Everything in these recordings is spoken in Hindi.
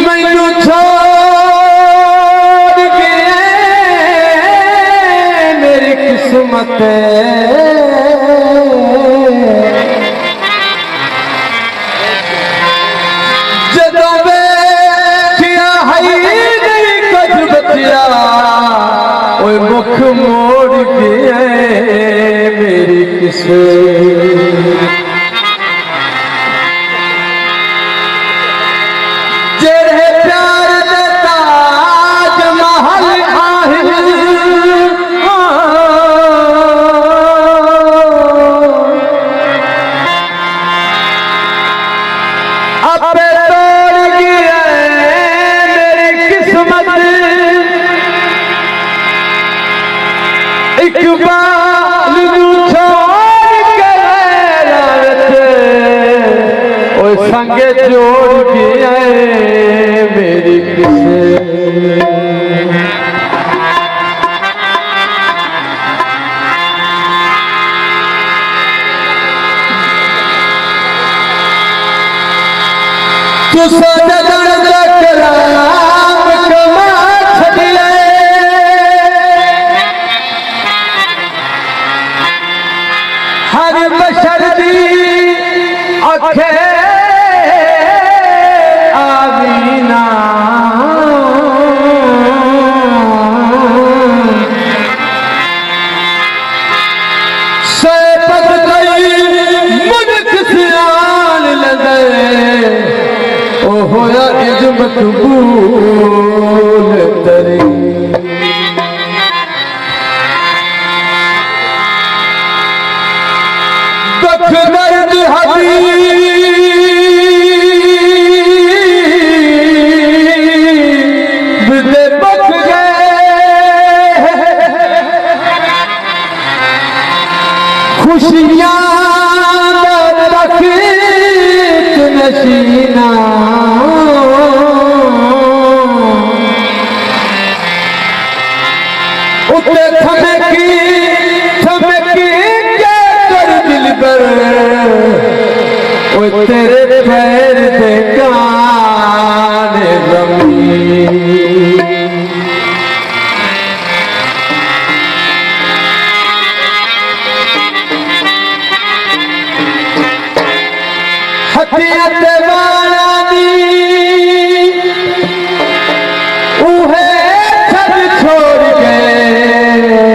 मैनू छोड़ के मेरी किस्मत जदों वेखिया है नहीं कुछ बचिया ओए मुख मोड़ के मेरी किस्मत जेरे प्यार दे ताज महल आहे अपे तोड़ गया मेरी किस्मत इकबाल नू छोड़ के रात ओए संगे जोड़ गया मेरी किस्मत तू सोच दर्द कलाम कमा छड़िए हर बशर दी आखे आमीना सैपत गई मुझ सियान लदे ओ होया इज मकबूल तरी दुख दर्द हबीब दे बच गए खुशियां रखीत नशीना उते थमकी के कर दिल पर ओ तेरे पैर दे कान ज़मीन हथिया ते वाणी उहे छड़ छोड़ गए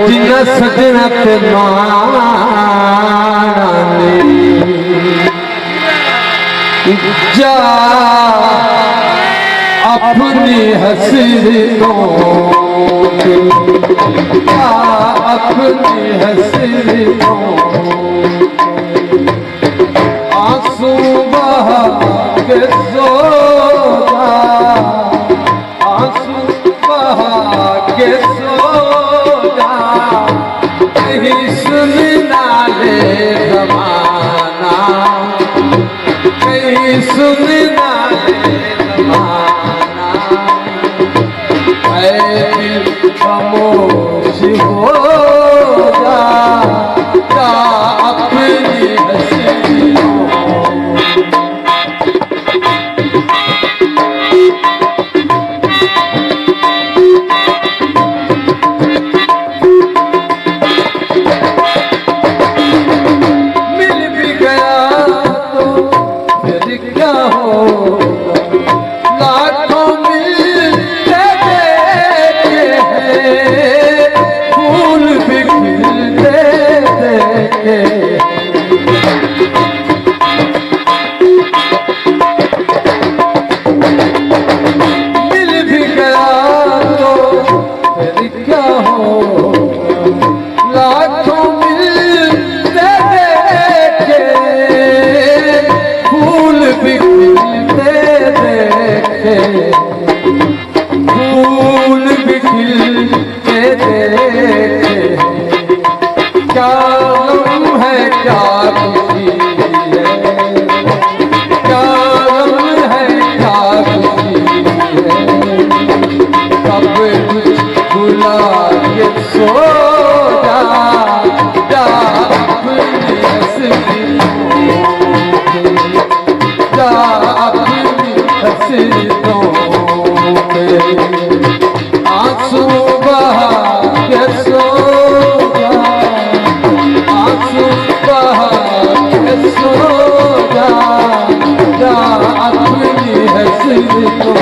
जिन्ना सजना ते मानी जा अपनी हसरतों जा अपनी हसरतों आंसू बहा के सो जा आंसू बहा के सो कहीं सुनना ले ज़माना कहीं सुनना ले ज़माना ऐ दिल खामोश हो जा अपनी हंसियों मिल भी गया तो फिर क्या हो के देखे क्या गम है क्या खुशी है, क्या गम है क्या खुशी है, सब कुछ भुला के सो जा अपनी हंसलियों जा अपनी हंसलियों पे आंसू बहा के सो जा, आंसू बहा के सो जा अपनी हंसलियों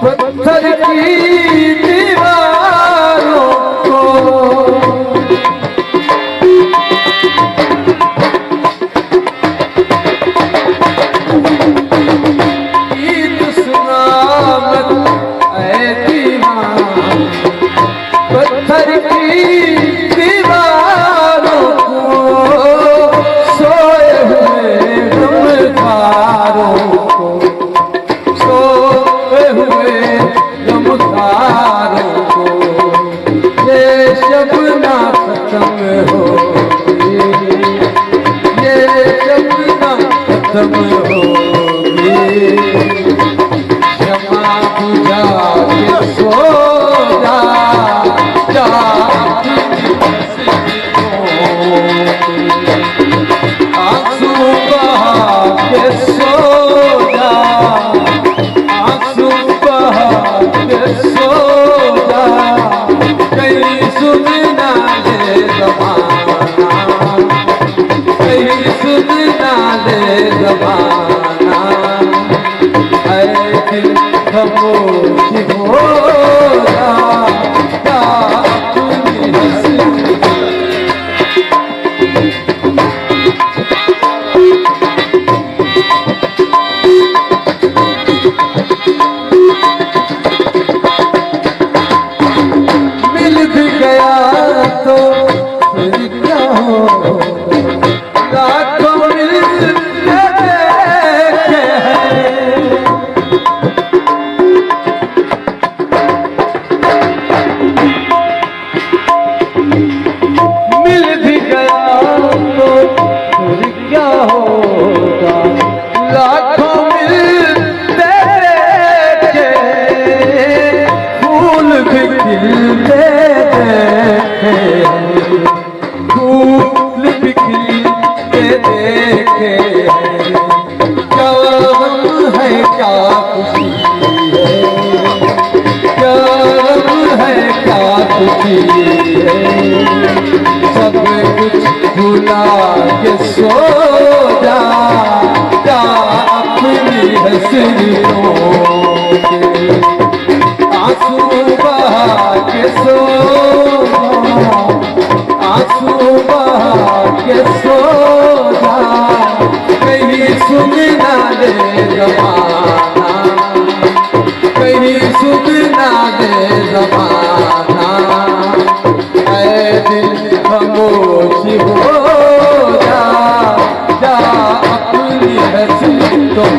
पत्थर की दीवारों को गीत सुना मत ऐ दीवान, पत्थर की दीवारों को सोए हुए गमखारों को, सोए हुए गमखारों को ये शब ना खत्म होगी, ये शब ना खत्म होगी, क्षमा बुझा के सो जा आंसू बहा के सो जा, आंसू बहा के सो जा, कहीं सुन ना ले ज़माना, कहीं सुन ना ले ज़माना, ऐ दिल खामोश हो जा अपनी हंसी। मिल भी गया तो फिर क्या होगा, लाखों मिलते देखे हैं, मिल भी गया तो फिर क्या होगा, लाखों मिलते देखे, फूल भी खिलते देखे, फूल भी खिलते देखे, क्या गम है क्या खुशी है, क्या गम है क्या खुशी है, सब कुछ भुला के सो जा अपनी हंसलियों के आंसू बहा के सो जा, आंसू बहा के सो जा, कहीं सुन ना ले ज़माना, कहीं सुन ना ले ज़माना, ऐ दिल खामोश हो जा अपनी हंसलियों,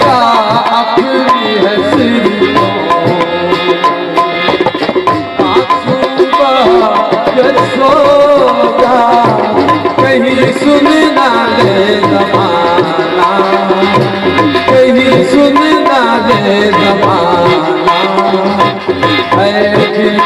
जा अपनी हंसलियों, आंसू बहा के सो जा, कहीं सुन ना ले ज़माना, कहीं सुन ना ले ज़माना, ऐ दिल